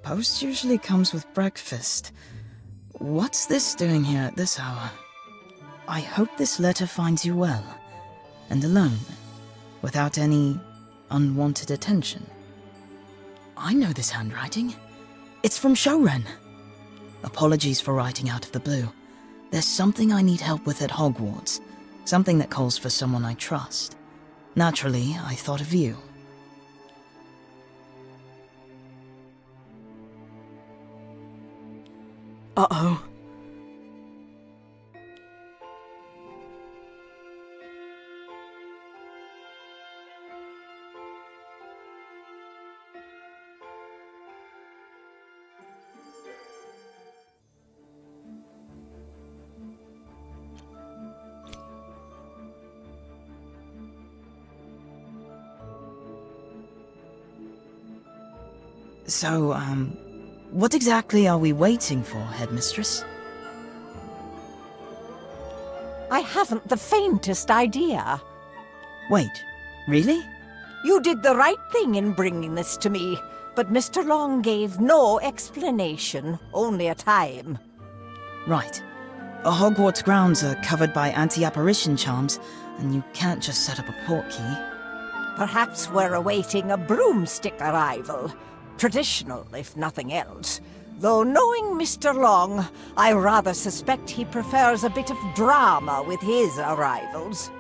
post usually comes with breakfast. What's this doing here at this hour? I hope this letter finds you well, and alone, without any unwanted attention. I know this handwriting. It's from Shen. Apologies for writing out of the blue. There's something I need help with at Hogwarts, something that calls for someone I trust. Naturally, I thought of you. Uh-oh. So, what exactly are we waiting for, Headmistress? I haven't the faintest idea. Wait, really? You did the right thing in bringing this to me, but Mr. Long gave no explanation, only a time. Right. Hogwarts grounds are covered by anti-apparition charms, and you can't just set up a portkey. Perhaps we're awaiting a broomstick arrival. Traditional, if nothing else. Though knowing Mr. Long, I rather suspect he prefers a bit of drama with his arrivals.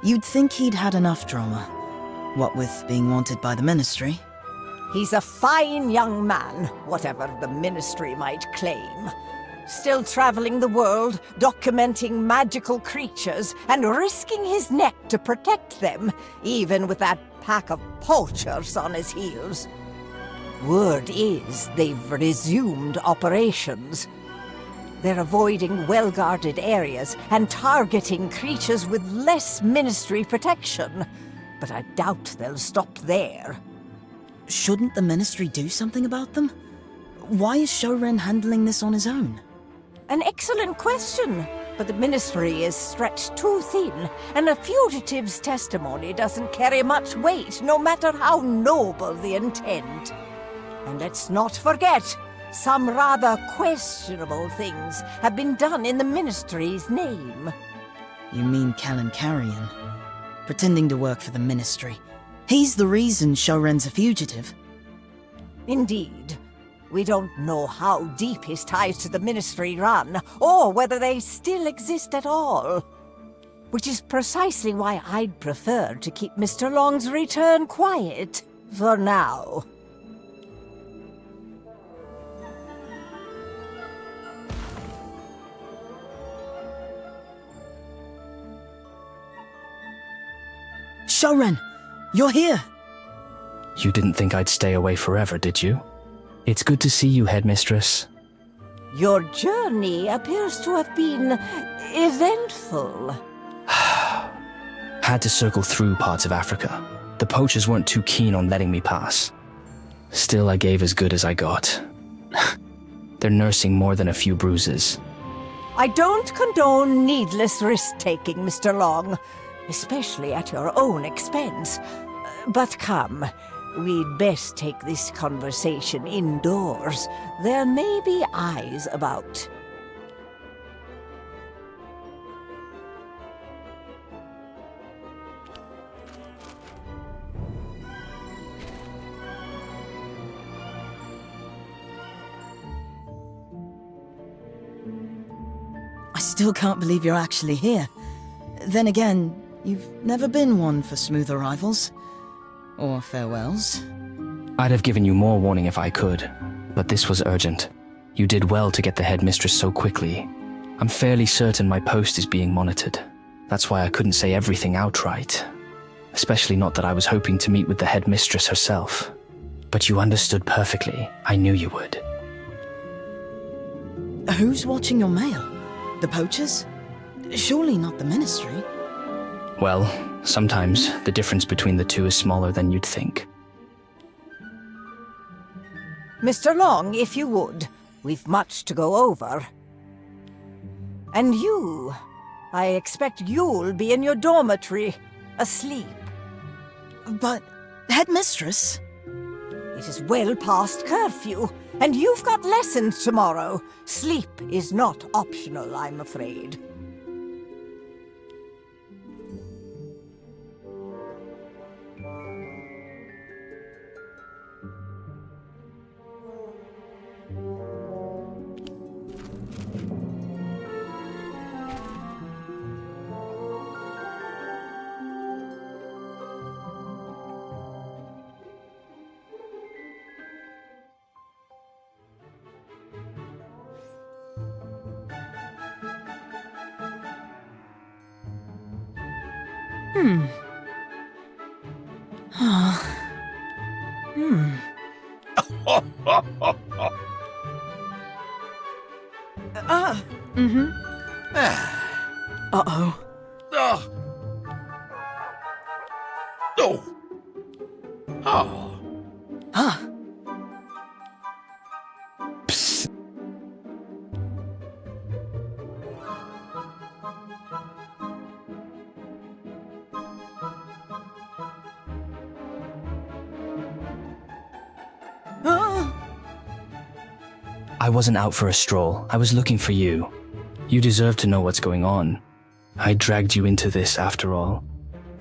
You'd think he'd had enough drama. What with being wanted by the Ministry. He's a fine young man, whatever the Ministry might claim. Still traveling the world, documenting magical creatures, and risking his neck to protect them, even with that pack of poachers on his heels. Word is they've resumed operations. They're avoiding well-guarded areas and targeting creatures with less Ministry protection. But I doubt they'll stop there. Shouldn't the Ministry do something about them? Why is Shen handling this on his own? An excellent question, but the Ministry is stretched too thin, and a fugitive's testimony doesn't carry much weight, no matter how noble the intent. And let's not forget, some rather questionable things have been done in the Ministry's name. You mean Callan Carrion? Pretending to work for the Ministry. He's the reason Shen's a fugitive. Indeed. We don't know how deep his ties to the Ministry run, or whether they still exist at all. Which is precisely why I'd prefer to keep Mr. Long's return quiet, for now. Shen! You're here! You didn't think I'd stay away forever, did you? It's good to see you, Headmistress. Your journey appears to have been eventful. Had to circle through parts of Africa. The poachers weren't too keen on letting me pass. Still, I gave as good as I got. They're nursing more than a few bruises. I don't condone needless risk-taking, Mr. Long, especially at your own expense. But come, we'd best take this conversation indoors. There may be eyes about. I still can't believe you're actually here. Then again, you've never been one for smooth arrivals. Or farewells. I'd have given you more warning if I could, but this was urgent. You did well to get the Headmistress so quickly. I'm fairly certain my post is being monitored. That's why I couldn't say everything outright. Especially not that I was hoping to meet with the Headmistress herself. But you understood perfectly. I knew you would. Who's watching your mail? The poachers? Surely not the Ministry. Well, sometimes the difference between the two is smaller than you'd think. Mr. Long, if you would. We've much to go over. And you, I expect you'll be in your dormitory, asleep. But, Headmistress? It is well past curfew, and you've got lessons tomorrow. Sleep is not optional, I'm afraid. Uh-oh. Oh. Oh. Huh. Psst. I wasn't out for a stroll. I was looking for you. You deserve to know what's going on. I dragged you into this after all.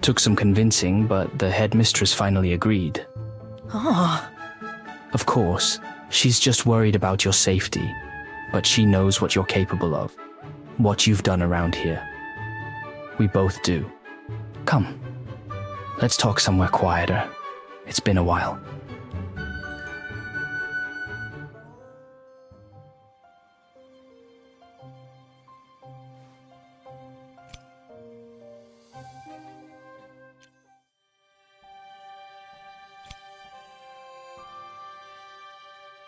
Took some convincing, but the headmistress finally agreed. Ah. Of course, she's just worried about your safety, but she knows what you're capable of, what you've done around here. We both do. Come, let's talk somewhere quieter. It's been a while.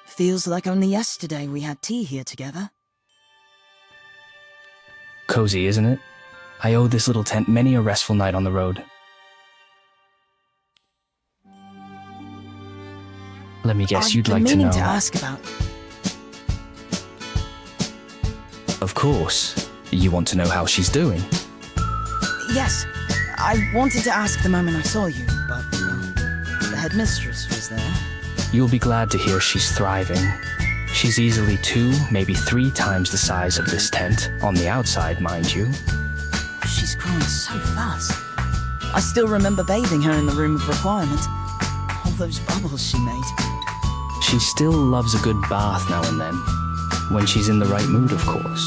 Feels like only yesterday we had tea here together. Cozy, isn't it? I owe this little tent many a restful night on the road. Let me guess, you'd like to know. I've been meaning to ask about... Of course. You want to know how she's doing? Yes, I wanted to ask the moment I saw you, but the headmistress was there. You'll be glad to hear she's thriving. She's easily 2, maybe 3 times the size of this tent, on the outside, mind you. She's growing so fast. I still remember bathing her in the room of requirement. All those bubbles she made. She still loves a good bath now and then. When she's in the right mood, of course.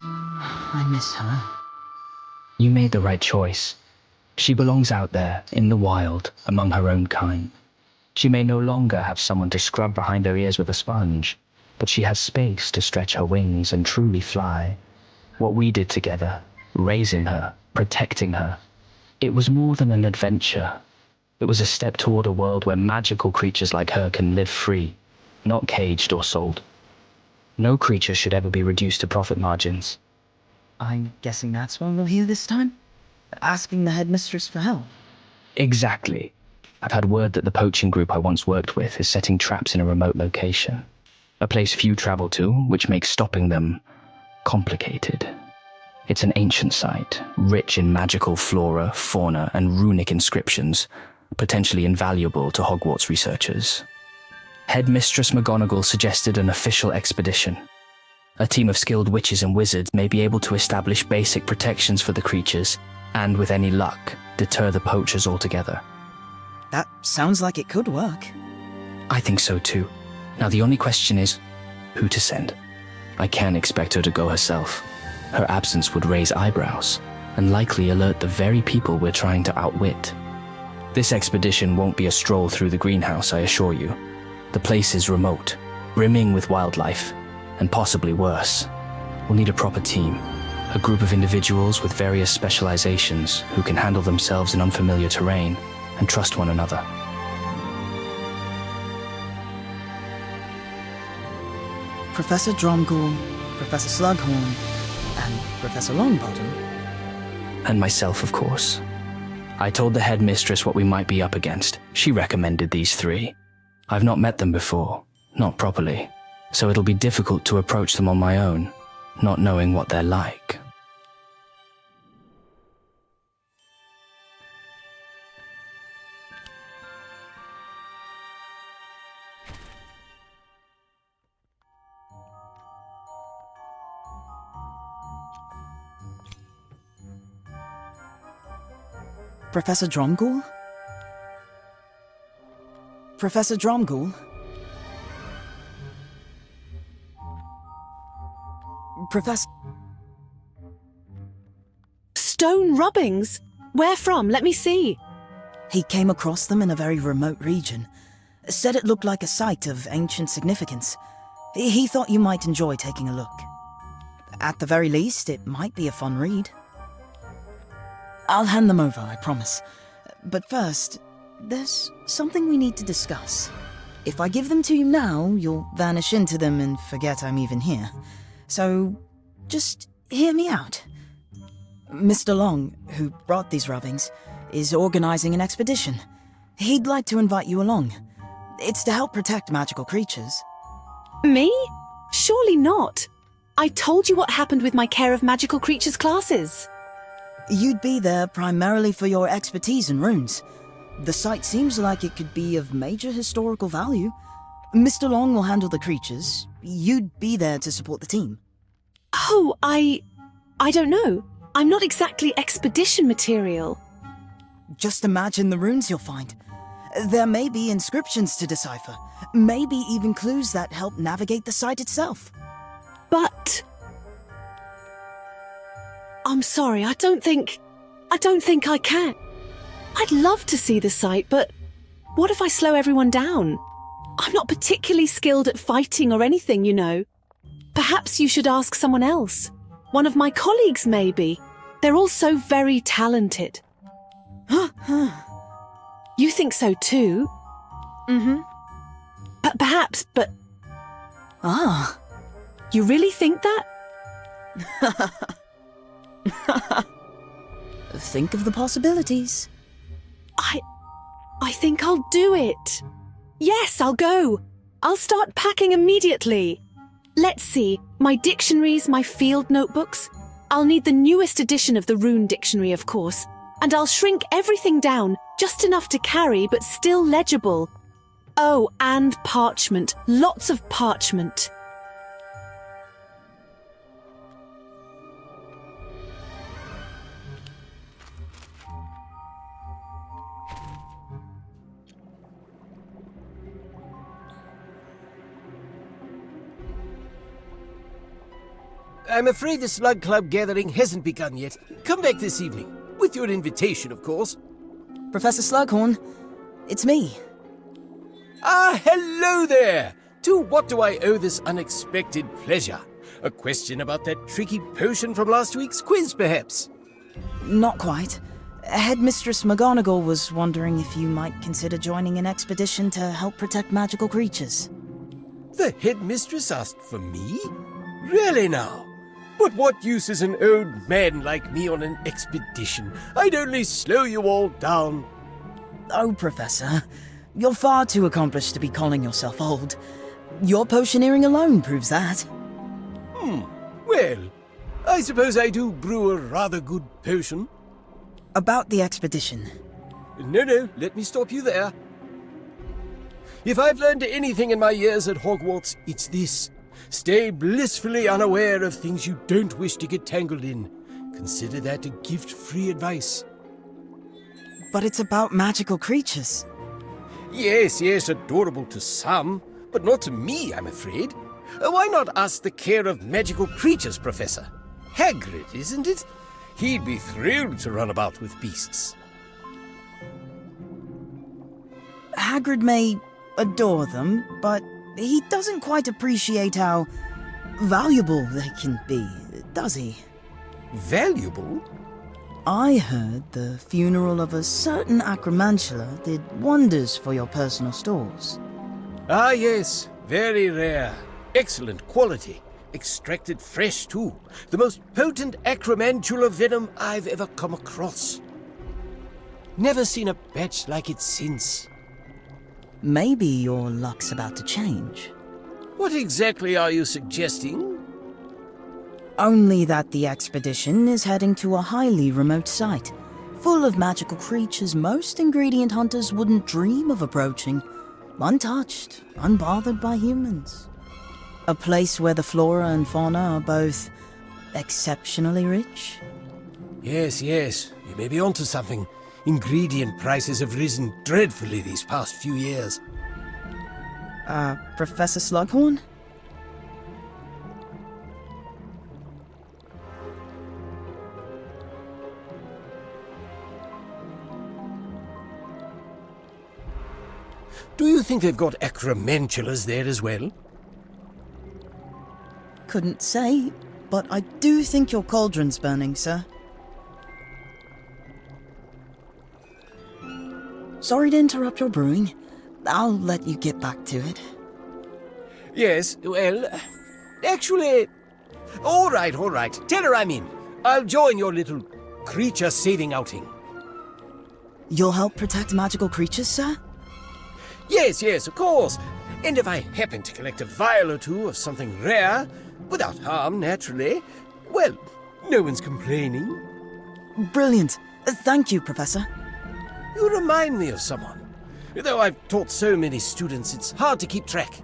I miss her. You made the right choice. She belongs out there, in the wild, among her own kind. She may no longer have someone to scrub behind her ears with a sponge, but she has space to stretch her wings and truly fly. What we did together, raising her, protecting her, it was more than an adventure. It was a step toward a world where magical creatures like her can live free, not caged or sold. No creature should ever be reduced to profit margins. I'm guessing that's what we'll hear this time? Asking the headmistress for help. Exactly. I've had word that the poaching group I once worked with is setting traps in a remote location. A place few travel to, which makes stopping them complicated. It's an ancient site, rich in magical flora, fauna, and runic inscriptions, potentially invaluable to Hogwarts researchers. Headmistress McGonagall suggested an official expedition. A team of skilled witches and wizards may be able to establish basic protections for the creatures, and with any luck, deter the poachers altogether. That sounds like it could work. I think so too. Now the only question is, who to send? I can't expect her to go herself. Her absence would raise eyebrows, and likely alert the very people we're trying to outwit. This expedition won't be a stroll through the greenhouse, I assure you. The place is remote, brimming with wildlife, and possibly worse. We'll need a proper team, a group of individuals with various specializations who can handle themselves in unfamiliar terrain and trust one another. Professor Dromgoole, Professor Slughorn, and Professor Longbottom. And myself, of course. I told the headmistress what we might be up against. She recommended these 3. I've not met them before, not properly, so it'll be difficult to approach them on my own, not knowing what they're like. Professor Dromgoole? Professor Dromgoole? Professor... Stone rubbings? Where from? Let me see. He came across them in a very remote region. Said it looked like a site of ancient significance. He thought you might enjoy taking a look. At the very least, it might be a fun read. I'll hand them over, I promise. But first, there's something we need to discuss. If I give them to you now, you'll vanish into them and forget I'm even here. So, just hear me out. Mr. Long, who brought these rubbings, is organizing an expedition. He'd like to invite you along. It's to help protect magical creatures. Me? Surely not. I told you what happened with my Care of Magical Creatures classes. You'd be there primarily for your expertise in runes. The site seems like it could be of major historical value. Mr. Long will handle the creatures. You'd be there to support the team. Oh, I don't know. I'm not exactly expedition material. Just imagine the runes you'll find. There may be inscriptions to decipher, maybe even clues that help navigate the site itself. But... I'm sorry, I don't think I can. I'd love to see the site, but what if I slow everyone down? I'm not particularly skilled at fighting or anything, you know. Perhaps you should ask someone else. One of my colleagues, maybe. They're all so very talented. You think so too? Mm-hmm. Perhaps, but... Ah. You really think that? Think of the possibilities. I think I'll do it. Yes, I'll go. I'll start packing immediately. Let's see, my dictionaries, my field notebooks. I'll need the newest edition of the Rune Dictionary, of course. And I'll shrink everything down, just enough to carry, but still legible. Oh, and parchment. Lots of parchment. I'm afraid the Slug Club gathering hasn't begun yet. Come back this evening. With your invitation, of course. Professor Slughorn, it's me. Ah, hello there! To what do I owe this unexpected pleasure? A question about that tricky potion from last week's quiz, perhaps? Not quite. Headmistress McGonagall was wondering if you might consider joining an expedition to help protect magical creatures. The headmistress asked for me? Really now? But what use is an old man like me on an expedition? I'd only slow you all down. Oh, Professor, you're far too accomplished to be calling yourself old. Your potioneering alone proves that. Well, I suppose I do brew a rather good potion. About the expedition. No, let me stop you there. If I've learned anything in my years at Hogwarts, it's this. Stay blissfully unaware of things you don't wish to get tangled in. Consider that a gift-free advice. But it's about magical creatures. Yes, adorable to some, but not to me, I'm afraid. Why not ask the Care of Magical Creatures, Professor? Hagrid, isn't it? He'd be thrilled to run about with beasts. Hagrid may adore them, but he doesn't quite appreciate how valuable they can be, does he? Valuable? I heard the funeral of a certain acromantula did wonders for your personal stores. Ah, yes. Very rare. Excellent quality. Extracted fresh, too. The most potent acromantula venom I've ever come across. Never seen a batch like it since. Maybe your luck's about to change. What exactly are you suggesting? Only that the expedition is heading to a highly remote site, full of magical creatures most ingredient hunters wouldn't dream of approaching, untouched, unbothered by humans. A place where the flora and fauna are both exceptionally rich. Yes, you may be onto something. Ingredient prices have risen dreadfully these past few years. Professor Slughorn? Do you think they've got acromentulas there as well? Couldn't say, but I do think your cauldron's burning, sir. Sorry to interrupt your brewing. I'll let you get back to it. Yes, well, actually... All right. Tell her I'm in. I'll join your little creature-saving outing. You'll help protect magical creatures, sir? Yes, of course. And if I happen to collect a vial or two of something rare, without harm, naturally, well, no one's complaining. Brilliant. Thank you, Professor. You remind me of someone. Though I've taught so many students, it's hard to keep track.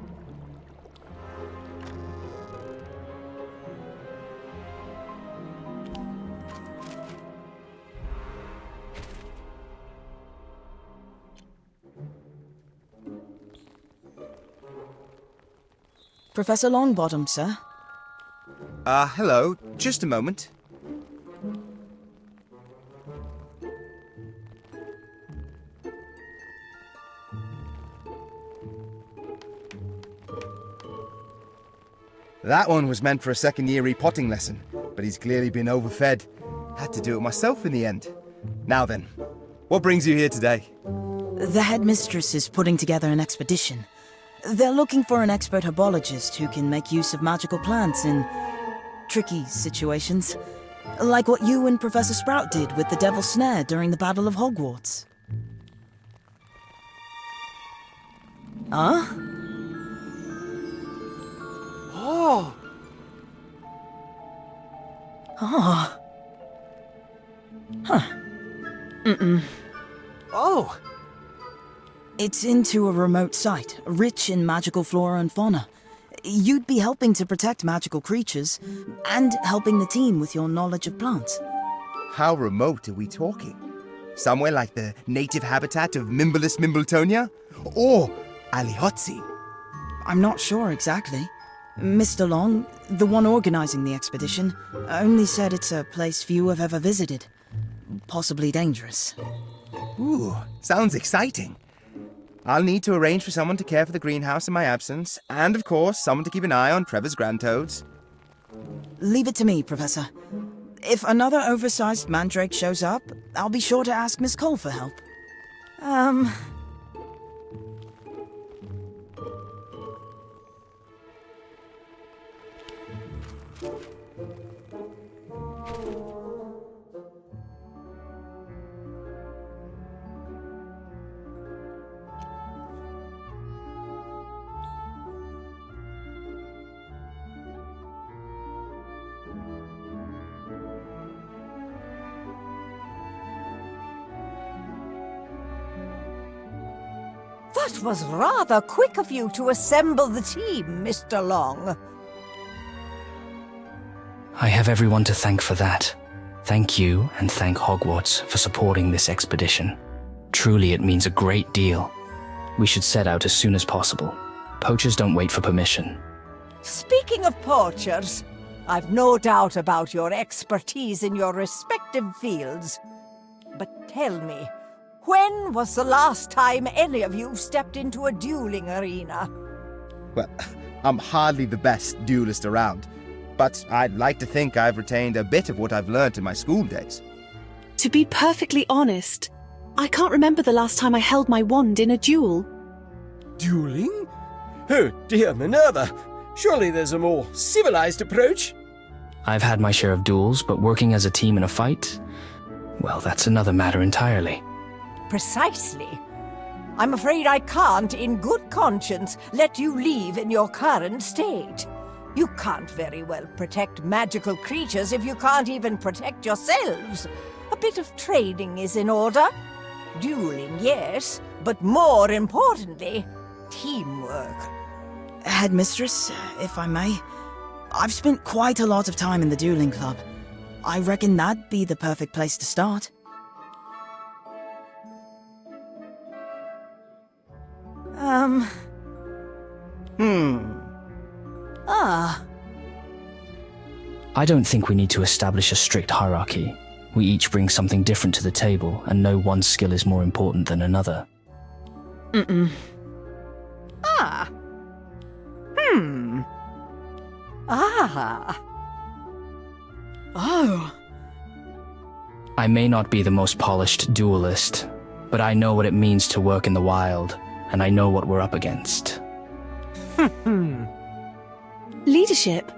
Professor Longbottom, sir. Hello. Just a moment. That one was meant for a second-year repotting lesson, but he's clearly been overfed. Had to do it myself in the end. Now then, what brings you here today? The headmistress is putting together an expedition. They're looking for an expert herbologist who can make use of magical plants in tricky situations. Like what you and Professor Sprout did with the Devil's Snare during the Battle of Hogwarts. Huh? Oh! Oh. Huh. Oh! It's into a remote site, rich in magical flora and fauna. You'd be helping to protect magical creatures, and helping the team with your knowledge of plants. How remote are we talking? Somewhere like the native habitat of Mimblus Mimbletonia? Or Alihotzi? I'm not sure exactly. Mr. Long, the one organizing the expedition, only said it's a place few have ever visited. Possibly dangerous. Ooh, sounds exciting. I'll need to arrange for someone to care for the greenhouse in my absence, and of course, someone to keep an eye on Trevor's grandtoads. Leave it to me, Professor. If another oversized mandrake shows up, I'll be sure to ask Miss Cole for help. That was rather quick of you to assemble the team, Mr. Long. I have everyone to thank for that. Thank you, and thank Hogwarts for supporting this expedition. Truly, it means a great deal. We should set out as soon as possible. Poachers don't wait for permission. Speaking of poachers, I've no doubt about your expertise in your respective fields. But tell me, when was the last time any of you stepped into a dueling arena? Well, I'm hardly the best duelist around, but I'd like to think I've retained a bit of what I've learnt in my school days. To be perfectly honest, I can't remember the last time I held my wand in a duel. Dueling? Oh dear, Minerva. Surely there's a more civilized approach? I've had my share of duels, but working as a team in a fight? Well, that's another matter entirely. Precisely. I'm afraid I can't, in good conscience, let you leave in your current state. You can't very well protect magical creatures if you can't even protect yourselves. A bit of training is in order. Dueling, yes, but more importantly, teamwork. Headmistress, if I may, I've spent quite a lot of time in the dueling club. I reckon that'd be the perfect place to start. I don't think we need to establish a strict hierarchy. We each bring something different to the table, and no one skill is more important than another. Oh. I may not be the most polished duelist, but I know what it means to work in the wild, and I know what we're up against. Leadership?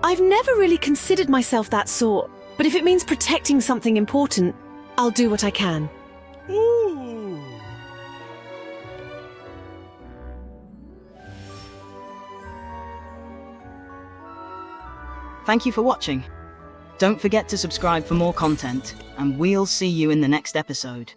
I've never really considered myself that sort, but if it means protecting something important, I'll do what I can. Thank you for watching. Don't forget to subscribe for more content, and we'll see you in the next episode.